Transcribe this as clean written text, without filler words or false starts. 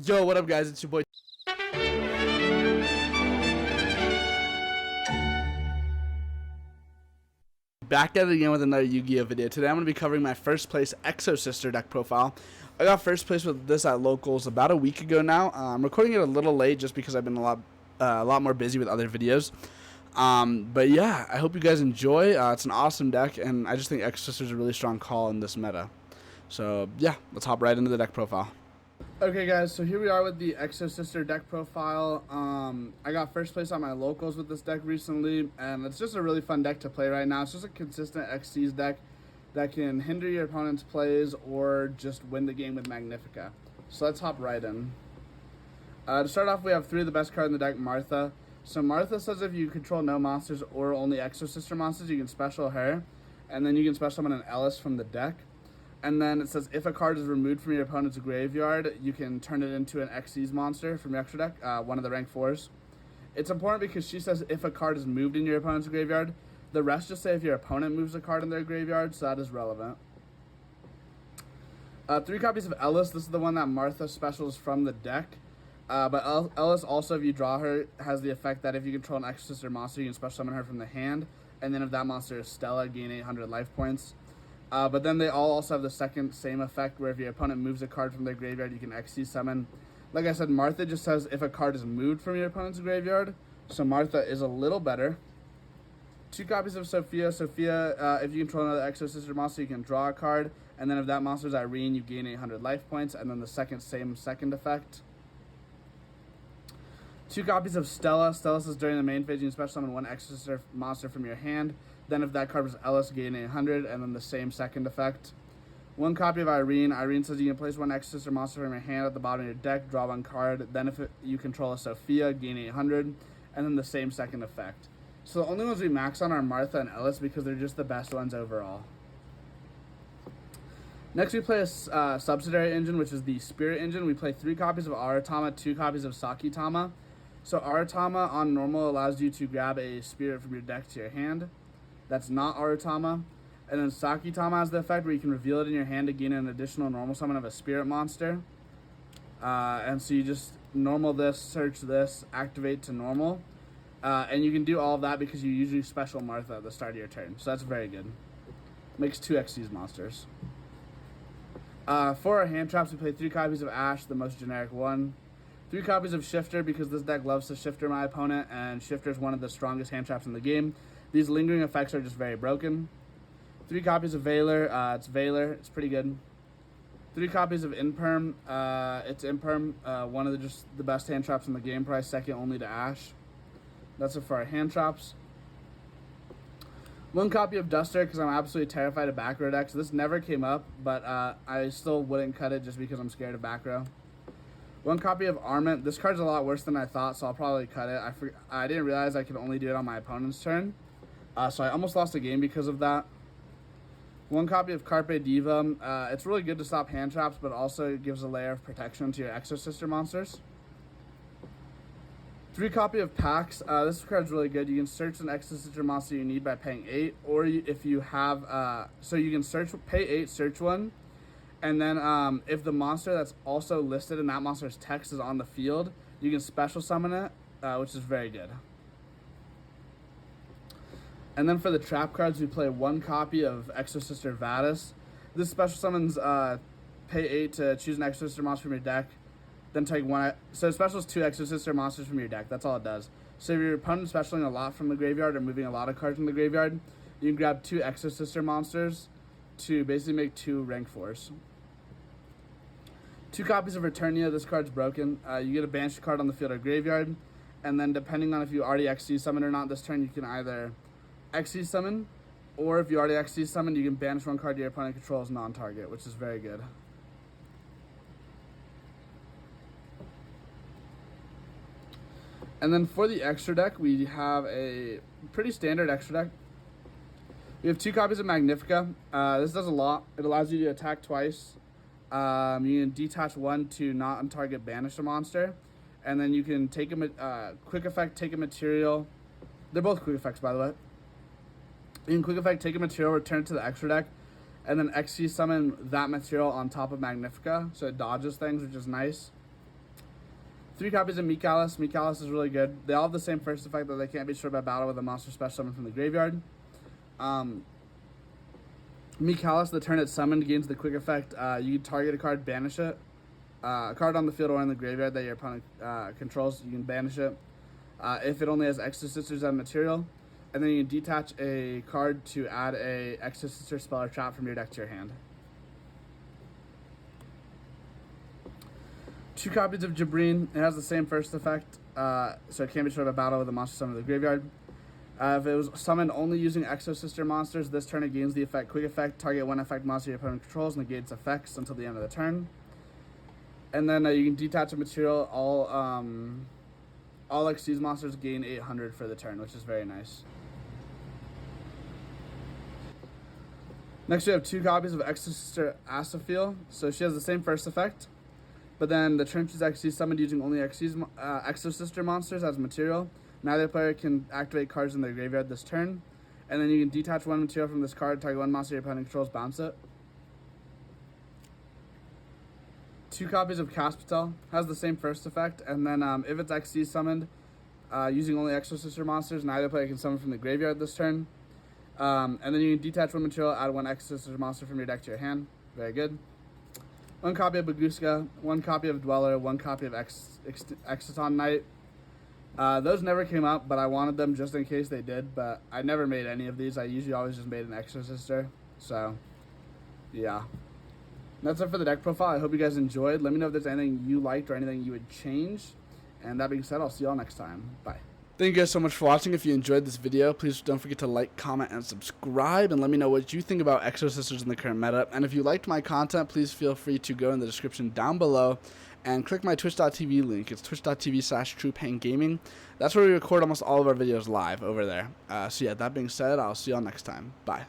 Yo, what up, guys? It's your boy. Back at it again with another Yu-Gi-Oh video. Today I'm going to be covering my first place Exosister deck profile. I got first place with this at locals about a week ago now. I'm recording it a little late just because I've been a lot more busy with other videos. But yeah, I hope you guys enjoy. It's an awesome deck, and I just think Exosister is a really strong call in this meta. So yeah, let's hop right into the deck profile. Okay guys, so here we are with the Exosister deck profile. I got first place on my locals with this deck recently, and it's just a really fun deck to play right now. It's just a consistent XCs deck that can hinder your opponent's plays or just win the game with Magnifica. So let's hop right in. To start off, we have three of the best cards in the deck, Martha. So Martha says if you control no monsters or only Exosister monsters, you can special her, and then you can special summon an Ellis from the deck. And then it says if a card is removed from your opponent's graveyard, you can turn it into an Xyz monster from your extra deck, one of the rank 4s. It's important because she says if a card is moved in your opponent's graveyard. The rest just say if your opponent moves a card in their graveyard, so that is relevant. 3 copies of Ellis. This is the one that Martha specials from the deck. But Ellis also, if you draw her, has the effect that if you control an Exosister monster, you can special summon her from the hand. And then if that monster is Stella, gain 800 life points. But then they all also have the same effect where if your opponent moves a card from their graveyard, you can XC summon. Like I said, Martha just says if a card is moved from your opponent's graveyard, so Martha is a little better. 2 copies of Sophia. Sophia, if you control another Exosister monster, you can draw a card, and then if that monster is Irene, you gain 800 life points, and then the second effect. 2 copies of Stella. Stella says during the main phase, you can special summon one Exosister monster from your hand. Then if that card was Ellis, gain 800, and then the same second effect. 1 copy of Irene. Irene says you can place one Exosister monster from your hand at the bottom of your deck, draw 1 card. Then if you control a Sophia, gain 800, and then the same second effect. So the only ones we max on are Martha and Ellis because they're just the best ones overall. Next we play a subsidiary engine, which is the Spirit engine. We play 3 copies of Aratama, 2 copies of Sakitama. So Aratama on normal allows you to grab a spirit from your deck to your hand. That's not Aratama. And then Sakitama has the effect where you can reveal it in your hand to gain an additional normal summon of a spirit monster. And so you just normal this, search this, activate to normal. And you can do all of that because you usually special Martha at the start of your turn. So that's very good. Makes 2 XCs monsters. For our hand traps, we play 3 copies of Ash, the most generic one. 3 copies of Shifter because this deck loves to Shifter my opponent, and Shifter is one of the strongest hand traps in the game. These lingering effects are just very broken. 3 copies of Veiler. It's Veiler. It's pretty good. 3 copies of Imperm. It's Imperm. One of the best hand traps in the game, probably second only to Ash. That's it for our hand traps. 1 copy of Duster because I'm absolutely terrified of back row decks. This never came up, but I still wouldn't cut it just because I'm scared of back row. 1 copy of Armament. This card's a lot worse than I thought, so I'll probably cut it. I didn't realize I could only do it on my opponent's turn. So I almost lost a game because of that. 1 copy of Carpe Diva. It's really good to stop hand traps, but also it gives a layer of protection to your Exosister monsters. 3 copy of Pax. This card's really good. You can search an Exosister monster you need by paying 8, or if you have, so you can pay 8, search one, and then if the monster that's also listed in that monster's text is on the field, you can special summon it, which is very good. And then for the trap cards, we play 1 copy of Exosister Vadis. This special summons pay 8 to choose an Exosister monster from your deck. Then take 1. So it specials 2 Exosister monsters from your deck. That's all it does. So if your opponent's specialing a lot from the graveyard or moving a lot of cards from the graveyard, you can grab 2 Exosister monsters to basically make 2 rank 4s. 2 copies of Returnia. This card's broken. You get a banished card on the field or graveyard. And then depending on if you already XC summon or not this turn, you can either XC summon, or if you already XC summon, you can banish 1 card your opponent controls non-target, which is very good. And then for the extra deck, we have a pretty standard extra deck. We have 2 copies of Magnifica. This does a lot. It allows you to attack twice. You can detach 1 to not on-target banish a monster. And then you can take a quick effect, take a material. They're both quick effects, by the way. You can quick effect, take a material, return it to the extra deck, and then XC summon that material on top of Magnifica, so it dodges things, which is nice. 3 copies of Mikalis. Mikalis is really good. They all have the same first effect that they can't be destroyed by battle with a monster special summon from the graveyard. Mikalis, the turn it's summoned, gains the quick effect. You can target a card, banish it. A card on the field or in the graveyard that your opponent controls, you can banish it. If it only has Exosisters as material. And then you can detach a card to add a Exosister spell or trap from your deck to your hand. 2 copies of Jabreen. It has the same first effect, so it can't be destroyed by battle with a monster summoned to the graveyard. If it was summoned only using Exosister monsters, this turn it gains the effect quick effect. Target 1 effect monster your opponent controls, negates effects until the end of the turn. And then you can detach a material. All Xyz monsters gain 800 for the turn, which is very nice. Next we have 2 copies of Exosister Asaphil. So she has the same first effect, but then the turn she's actually summoned using only Exosister monsters as material. Neither player can activate cards in their graveyard this turn. And then you can detach 1 material from this card, target 1 monster your opponent controls, bounce it. 2 copies of Caspitel. Has the same first effect, and then if it's XC summoned using only Exosister monsters, neither player can summon from the graveyard this turn. And then you can detach 1 material, add 1 Exosister monster from your deck to your hand. Very good. 1 copy of Baguska, 1 copy of Dweller, 1 copy of Exciton Knight. Those never came up, but I wanted them just in case they did, but I never made any of these. I usually always just made an Exosister, so yeah. That's it for the deck profile. I hope you guys enjoyed. Let me know if there's anything you liked or anything you would change. And that being said, I'll see y'all next time. Bye. Thank you guys so much for watching. If you enjoyed this video, please don't forget to like, comment, and subscribe. And let me know what you think about Exosisters in the current meta. And if you liked my content, please feel free to go in the description down below and click my twitch.tv link. It's twitch.tv/TruePainGaming. That's where we record almost all of our videos live over there. So yeah, that being said, I'll see y'all next time. Bye.